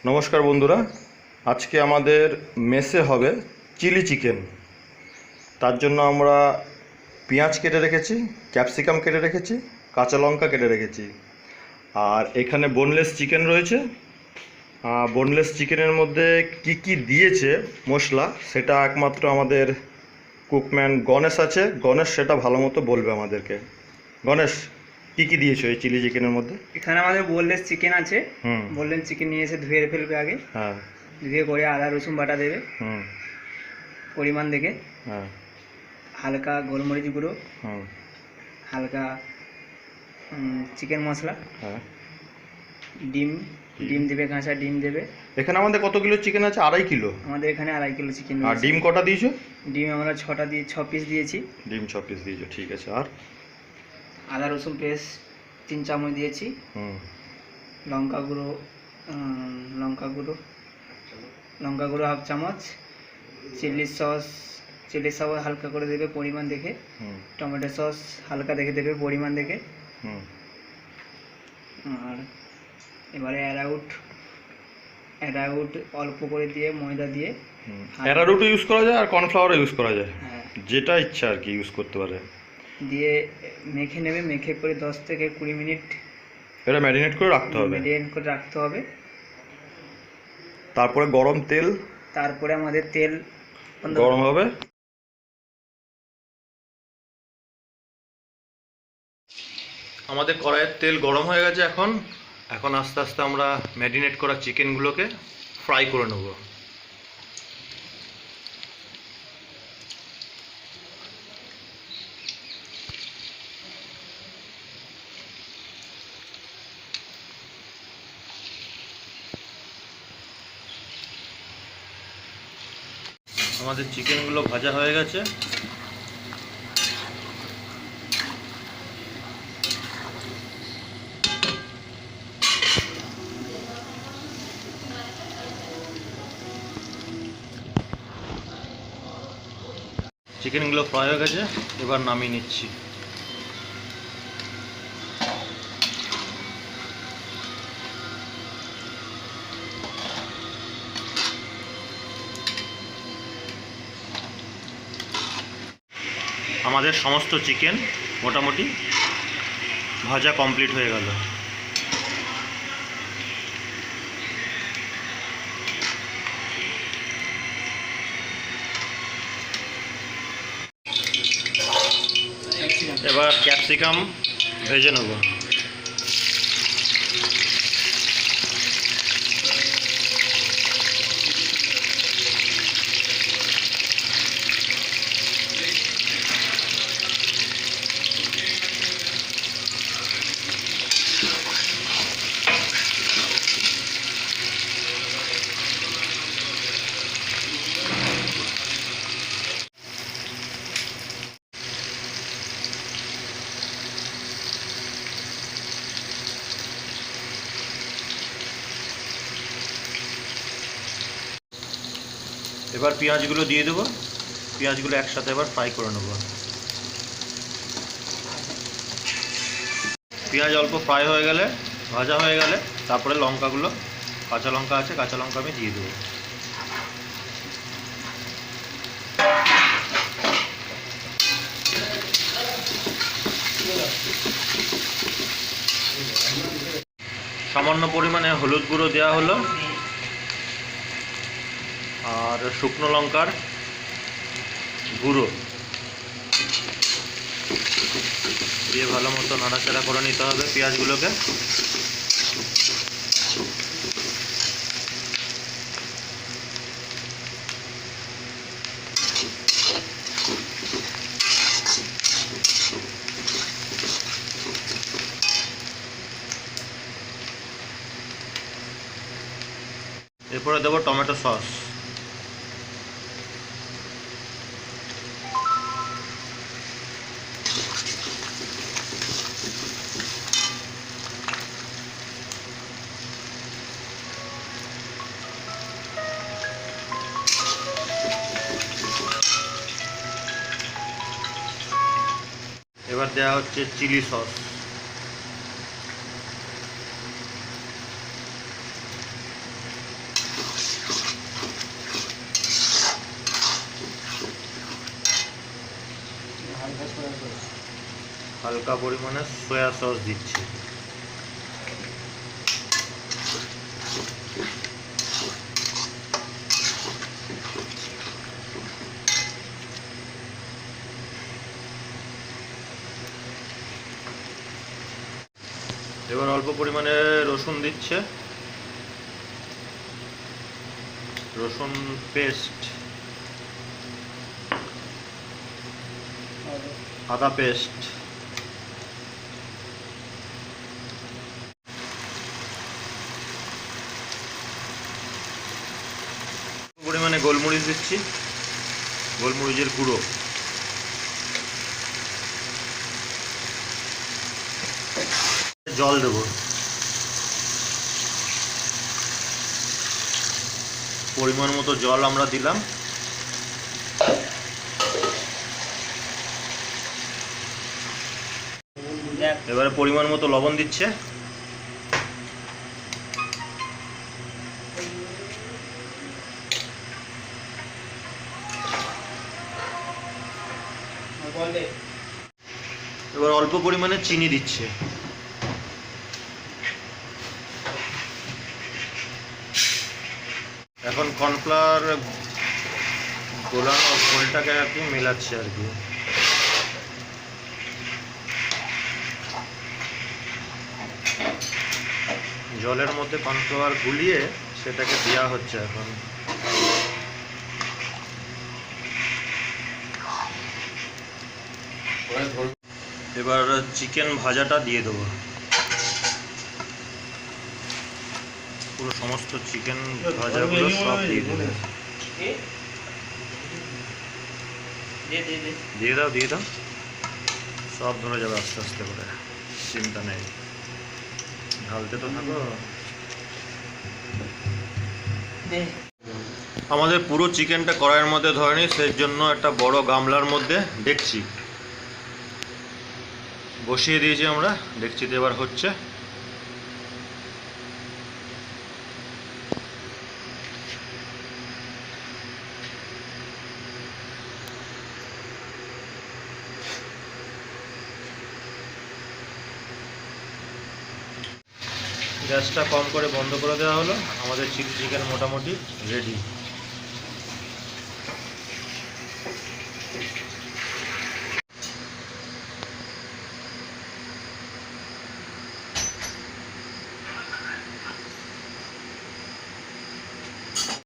নমস্কার বন্ধুরা, আজকে আমাদের মেসে হবে চিলি চিকেন। তার জন্য আমরা পেঁয়াজ কেটে রেখেছি, ক্যাপসিকাম কেটে রেখেছি, কাঁচা লঙ্কা কেটে রেখেছি। আর এখানে বোনলেস চিকেন রয়েছে। বোনলেস চিকেনের মধ্যে কি কি দিয়েছে মশলা সেটা একমাত্র আমাদের কুকম্যান গণেশ আছে, গণেশ সেটা ভালো মতো বলবে আমাদেরকে। গণেশ, কি কি দিয়েছো এই চিলি চিকেনের মধ্যে? এখানে আমাদের বোনলেস চিকেন আছে। বোনলেস চিকেন নিয়ে এসে ধুয়ে ফেলবে আগে। হ্যাঁ, ধুয়ে করে আদা রসুন বাটা দেবে পরিমাণ দেখে। হ্যাঁ, হালকা গোলমরিচ গুঁড়ো, হুম, হালকা চিকেন মশলা, হ্যাঁ। ডিম ডিম দেবে, কাঁচা ডিম দেবে। এখানে আমাদের কত কিলো চিকেন আছে? 2.5 কিলো। আমাদের এখানে 2.5 কিলো চিকেন। আর ডিম কটা দিয়েছো? ডিম আমরা 6 পিস দিয়েছি। ডিম 6 পিস দিয়েছো, ঠিক আছে। আর আদা রসুন পেস্ট 3 চামচ দিয়েছি। লঙ্কা গুঁড়ো লঙ্কা গুঁড়ো 1/2 চামচ। চিলি সস হালকা করে দেবে পরিমাণ দেখে। টমেটো সস হালকা দেখে দেবে পরিমাণ দেখে। আর এবারে অ্যারাউট অল্প করে দিয়ে ময়দা দিয়ে। অ্যারারুটও ইউজ করা যায় আর কর্নফ্লাওয়ারও ইউজ করা যায়, হ্যাঁ, যেটা ইচ্ছা আর কি ইউজ করতে পারে। দিয়ে মেখে নেবে। মেখে করে 10 থেকে 20 মিনিট এটা ম্যারিনেট করে রাখতে হবে। তারপরে গরম তেল, তারপরে আমাদের তেল গরম হবে। আমাদের কড়াইয়ের তেল গরম হয়ে গেছে। এখন আস্তে আস্তে আমরা ম্যারিনেট করা চিকেনগুলোকে ফ্রাই করে নেব। আমাদের চিকেনগুলো ভাজা হয়ে গেছে। চিকেনগুলো ফ্রাই হয়ে গেছে, এবার নামিয়ে নিচ্ছি। আমাদের সমস্ত চিকেন মোটামুটি ভাজা কমপ্লিট হয়ে গেল। এবার ক্যাপসিকাম ভেজে নেব। এবার পেঁয়াজগুলো দিয়ে দেবো। পেঁয়াজগুলো একসাথে এবার ফ্রাই করে নেব। পেঁয়াজ অল্প ফ্রাই হয়ে গেলে, ভাজা হয়ে গেলে, তারপরে লঙ্কাগুলো, কাঁচা লঙ্কা আছে, কাঁচা লঙ্কা আমি দিয়ে দেবো। সামান্য পরিমাণে হলুদ গুঁড়ো দেওয়া হলো, আর শুকনো লঙ্কার গুঁড়ো দিয়ে ভালো মতো নাড়াচাড়া করে নিতে হবে পেঁয়াজগুলোকে। এরপরে দেবো টমেটো সস। এবার দেওয়া হচ্ছে চিলি সস। হালকা পরিমাণে সয়া সস দিচ্ছি। এবার অল্প পরিমাণে রসুন দিচ্ছে, রসুন পেস্ট, আদা পেস্ট, পরিমাণে গোলমরিচ দিচ্ছি, গোলমরিচের গুঁড়ো, জল দেবো, পরিমাণ মতো জল আমরা দিলাম। এবারে পরিমাণ মতো লবণ দিচ্ছে, এবার অল্প পরিমাণে চিনি দিচ্ছে। এখন কর্নফ্লাওয়ার গোলানো ঘোলটাকে আর কি মেলাচ্ছে আর কি। জলের মধ্যে কর্নফ্লাওয়ার গুলিয়ে সেটাকে দেওয়া হচ্ছে এখন। এবার চিকেন ভাজাটা দিয়ে দেবো, পুরো সমস্ত চিকেন ভাজাগুলো সব দিয়ে দেবে। দিয়ে দাও, সব ধরে যাবে আস্তে আস্তে করে, চিন্তা নেই, ঢালতে তো থাকো। আমাদের পুরো চিকেনটা কড়াইয়ের মধ্যে ধরেনি, সেই জন্য একটা বড় গামলার মধ্যে ডেকচি বসিয়ে দিয়েছি আমরা। ডেকচিতে এবার হচ্ছে। গ্যাসটা কম করে বন্ধ করে দেওয়া হলো। আমাদের চিলি চিকেন মোটামুটি রেডি।